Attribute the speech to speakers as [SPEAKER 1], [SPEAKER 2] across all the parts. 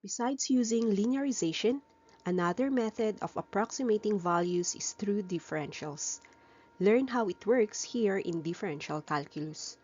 [SPEAKER 1] Besides using linearization, another method of approximating values is through differentials. Learn how it works here in differential calculus.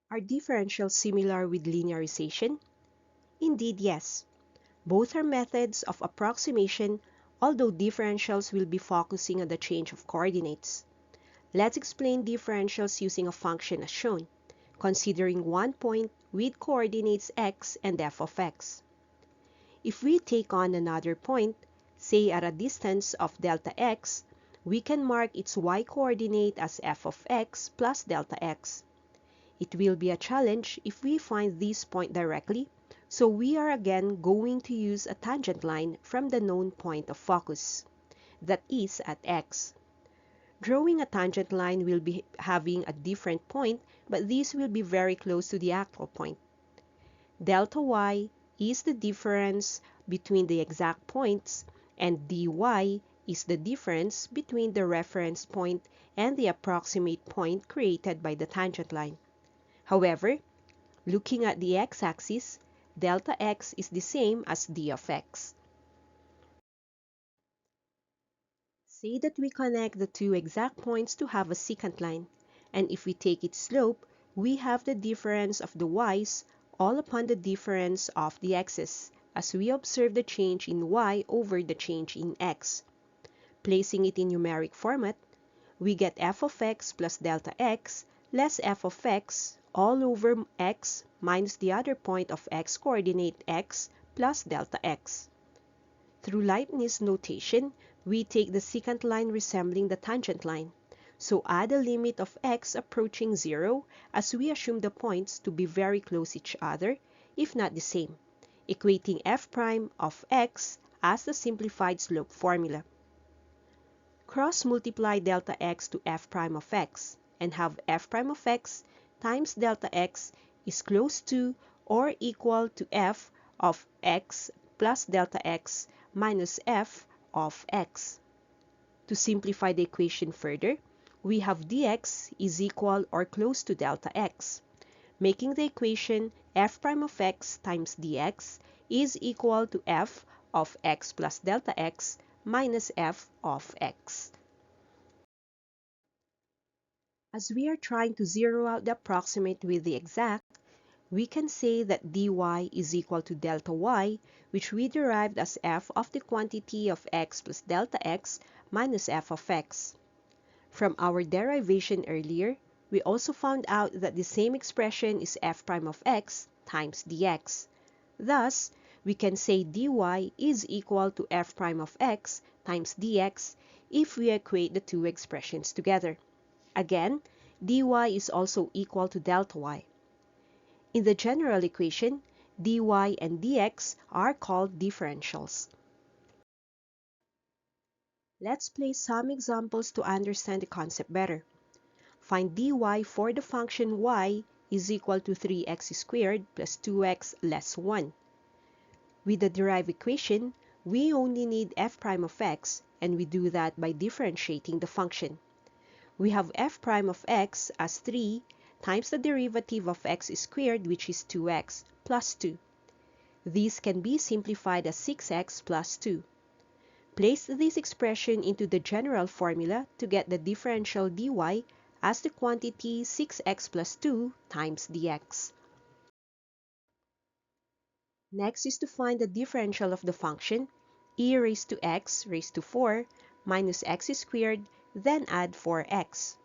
[SPEAKER 1] Are differentials similar with linearization? Indeed, yes. Both are methods of approximation, although differentials will be focusing on the change of coordinates. Let's explain differentials using a function as shown, considering one point with coordinates x and f of x. If we take on another point, say at a distance of delta x, we can mark its y-coordinate as f of x plus delta x. It will be a challenge if we find this point directly, so we are again going to use a tangent line from the known point of focus, that is at x. Drawing a tangent line will be having a different point, but this will be very close to the actual point. Delta y is the difference between the exact points, and dy is the difference between the reference point and the approximate point created by the tangent line. However, looking at the x-axis, delta x is the same as d of x. Say that we connect the two exact points to have a secant line, and if we take its slope, we have the difference of the y's all upon the difference of the x's, as we observe the change in y over the change in x. Placing it in numeric format, we get f of x plus delta x less f of x all over x minus the other point of x coordinate x plus delta x. Through Leibniz notation, we take the secant line resembling the tangent line, so add a limit of x approaching 0 as we assume the points to be very close each other, if not the same, equating f prime of x as the simplified slope formula. Cross-multiply delta x to f prime of x and have f prime of x times delta x is close to or equal to f of x plus delta x minus f of x. To simplify the equation further, we have dx is equal or close to delta x, making the equation f prime of x times dx is equal to f of x plus delta x minus f of x. As we are trying to zero out the approximate with the exact, we can say that dy is equal to delta y, which we derived as f of the quantity of x plus delta x minus f of x. From our derivation earlier, we also found out that the same expression is f prime of x times dx. Thus, we can say dy is equal to f prime of x times dx if we equate the two expressions together. Again, dy is also equal to delta y. In the general equation, dy and dx are called differentials. Let's play some examples to understand the concept better. Find dy for the function y is equal to 3x squared plus 2x less 1. With the derived equation, we only need f prime of x, and we do that by differentiating the function. We have f prime of x as 3 times the derivative of x squared, which is 2x, plus 2. This can be simplified as 6x plus 2. Place this expression into the general formula to get the differential dy as the quantity 6x plus 2 times dx. Next is to find the differential of the function e raised to x raised to 4 minus x squared, then add 4x.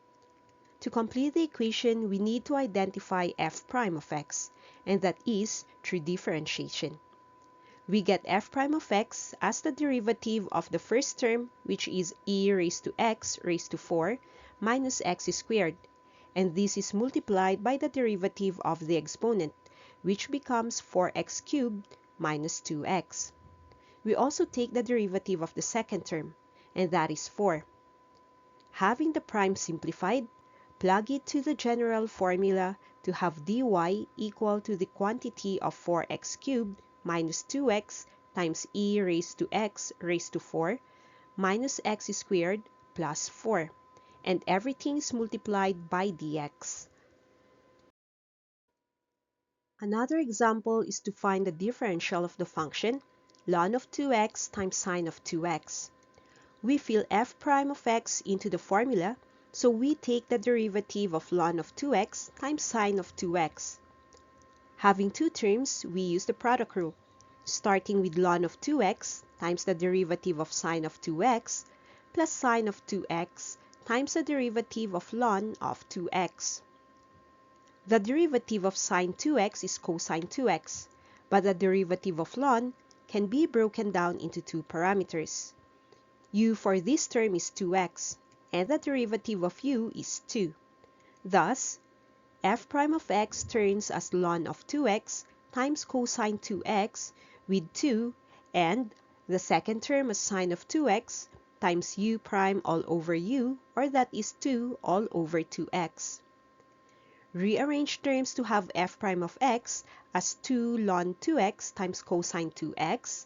[SPEAKER 1] To complete the equation, we need to identify f prime of x, and that is through differentiation. We get f prime of x as the derivative of the first term, which is e raised to x raised to 4 minus x squared, and this is multiplied by the derivative of the exponent, which becomes 4x cubed minus 2x. We also take the derivative of the second term, and that is 4. Having the prime simplified, plug it to the general formula to have dy equal to the quantity of 4x cubed minus 2x times e raised to x raised to 4 minus x squared plus 4, and everything is multiplied by dx. Another example is to find the differential of the function ln of 2x times sine of 2x. We fill f prime of x into the formula, so we take the derivative of ln of 2x times sine of 2x. Having two terms, we use the product rule, starting with ln of 2x times the derivative of sine of 2x plus sine of 2x times the derivative of ln of 2x. The derivative of sine 2x is cosine 2x, but the derivative of ln can be broken down into two parameters. U for this term is 2x, and the derivative of u is 2. Thus, f prime of x turns as ln of 2x times cosine 2x with 2, and the second term as sine of 2x times u prime all over u, or that is 2 all over 2x. Rearrange terms to have f prime of x as 2 ln 2x times cosine 2x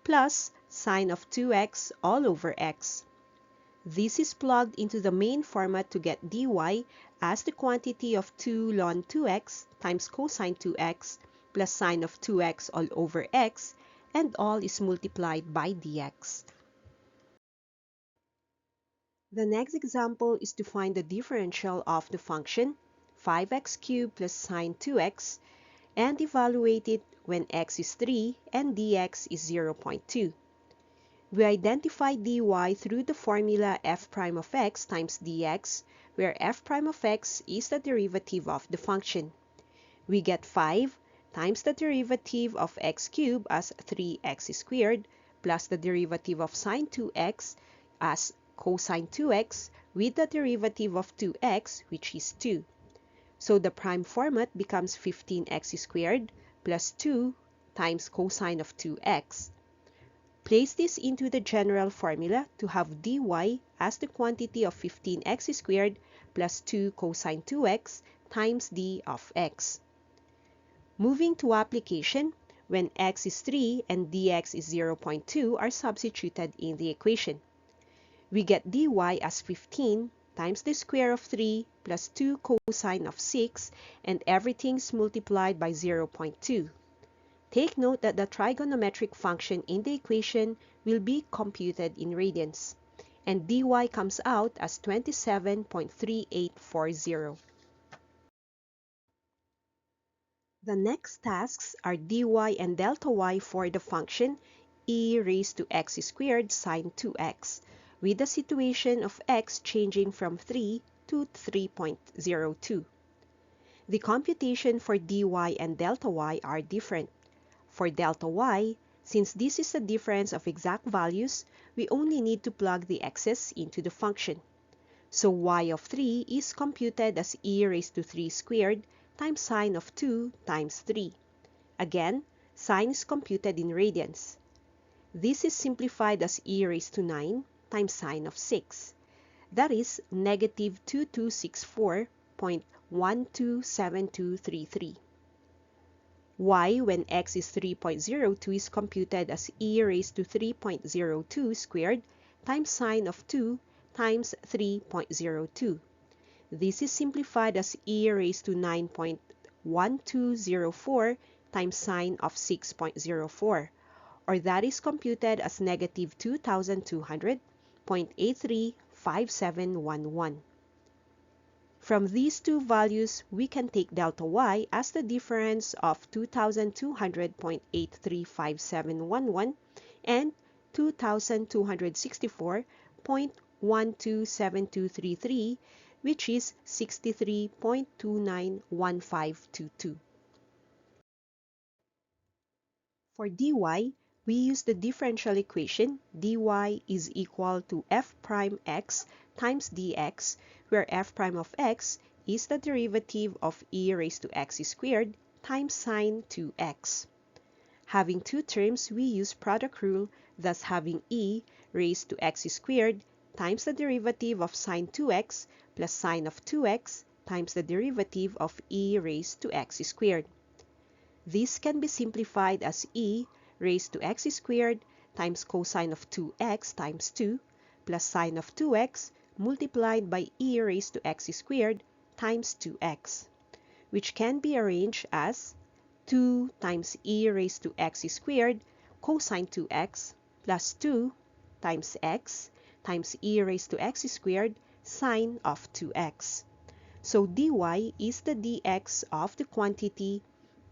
[SPEAKER 1] plus sine of 2x all over x. This is plugged into the main format to get dy as the quantity of 2 ln 2x times cosine 2x plus sine of 2x all over x, and all is multiplied by dx. The next example is to find the differential of the function 5x cubed plus sine 2x and evaluate it when x is 3 and dx is 0.2. We identify dy through the formula f prime of x times dx, where f prime of x is the derivative of the function. We get 5 times the derivative of x cubed as 3x squared plus the derivative of sine 2x as cosine 2x with the derivative of 2x, which is 2. So the prime format becomes 15x squared plus 2 times cosine of 2x. Place this into the general formula to have dy as the quantity of 15x squared plus 2 cosine 2x times d of x. Moving to application, when x is 3 and dx is 0.2 are substituted in the equation. We get dy as 15 times the square of 3 plus 2 cosine of 6, and everything's multiplied by 0.2. Take note that the trigonometric function in the equation will be computed in radians, and dy comes out as 27.3840. The next tasks are dy and delta y for the function e raised to x squared sine 2x, with the situation of x changing from 3 to 3.02. The computation for dy and delta y are different. For delta y, since this is a difference of exact values, we only need to plug the x's into the function. So y of 3 is computed as e raised to 3 squared times sine of 2 times 3. Again, sine is computed in radians. This is simplified as e raised to 9 times sine of 6. That is negative 2264.127233. Y when x is 3.02 is computed as e raised to 3.02 squared times sine of 2 times 3.02. This is simplified as e raised to 9.1204 times sine of 6.04, or that is computed as negative 2,200.835711. From these two values, we can take delta y as the difference of 2,200.835711 and 2,264.127233, which is 63.291522. For dy, we use the differential equation dy is equal to f prime x times dx, where f prime of x is the derivative of e raised to x squared times sine 2x. Having two terms, we use product rule, thus having e raised to x squared times the derivative of sine 2x plus sine of 2x times the derivative of e raised to x squared. This can be simplified as e raised to x squared times cosine of 2x times 2 plus sine of 2x multiplied by e raised to x squared times 2x, which can be arranged as 2 times e raised to x squared cosine 2x plus 2 times x times e raised to x squared sine of 2x. So dy is the dx of the quantity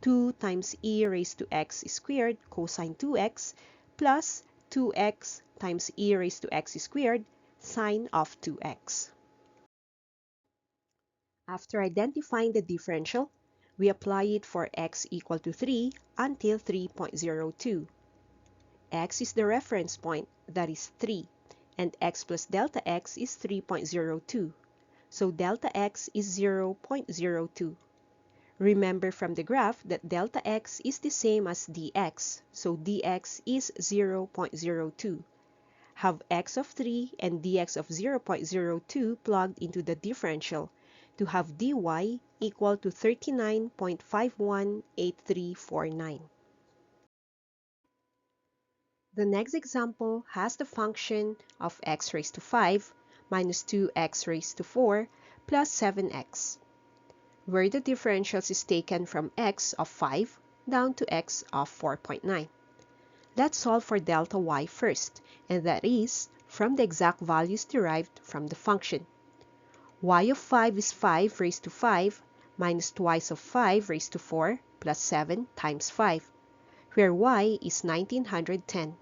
[SPEAKER 1] 2 times e raised to x squared cosine 2x plus 2x times e raised to x squared sine of 2x. After identifying the differential, we apply it for x equal to 3 until 3.02. X is the reference point, that is 3, and x plus delta x is 3.02. So delta x is 0.02. Remember from the graph that delta x is the same as dx, so dx is 0.02. Have x of 3 and dx of 0.02 plugged into the differential to have dy equal to 39.518349. The next example has the function of x raised to 5 minus 2x raised to 4 plus 7x, where the differentials is taken from x of 5 down to x of 4.9. Let's solve for delta y first, and that is from the exact values derived from the function. Y of 5 is 5 raised to 5 minus twice of 5 raised to 4 plus 7 times 5, where y is 1910.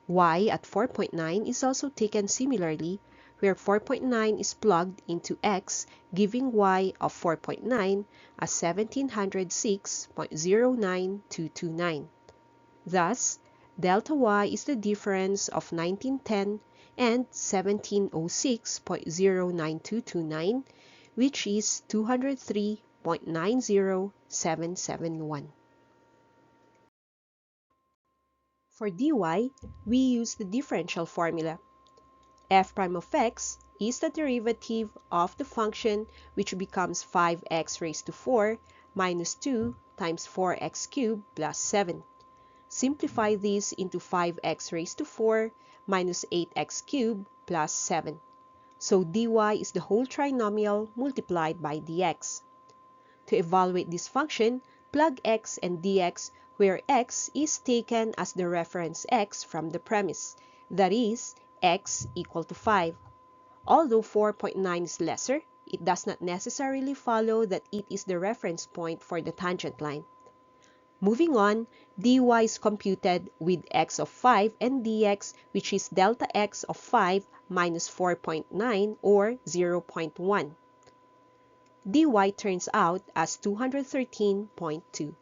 [SPEAKER 1] Y at 4.9 is also taken similarly, where 4.9 is plugged into x, giving y of 4.9 as 1706.09229. Thus, delta y is the difference of 1910 and 1706.09229, which is 203.90771. For dy, we use the differential formula. F prime of x is the derivative of the function, which becomes 5x raised to 4 minus 2 times 4x cubed plus 7. Simplify this into 5x raised to 4 minus 8x cubed plus 7. So dy is the whole trinomial multiplied by dx. To evaluate this function, plug x and dx where x is taken as the reference x from the premise, that is, x equal to 5. Although 4.9 is lesser, it does not necessarily follow that it is the reference point for the tangent line. Moving on, dy is computed with x of 5 and dx, which is delta x of 5 minus 4.9 or 0.1. dy turns out as 213.2.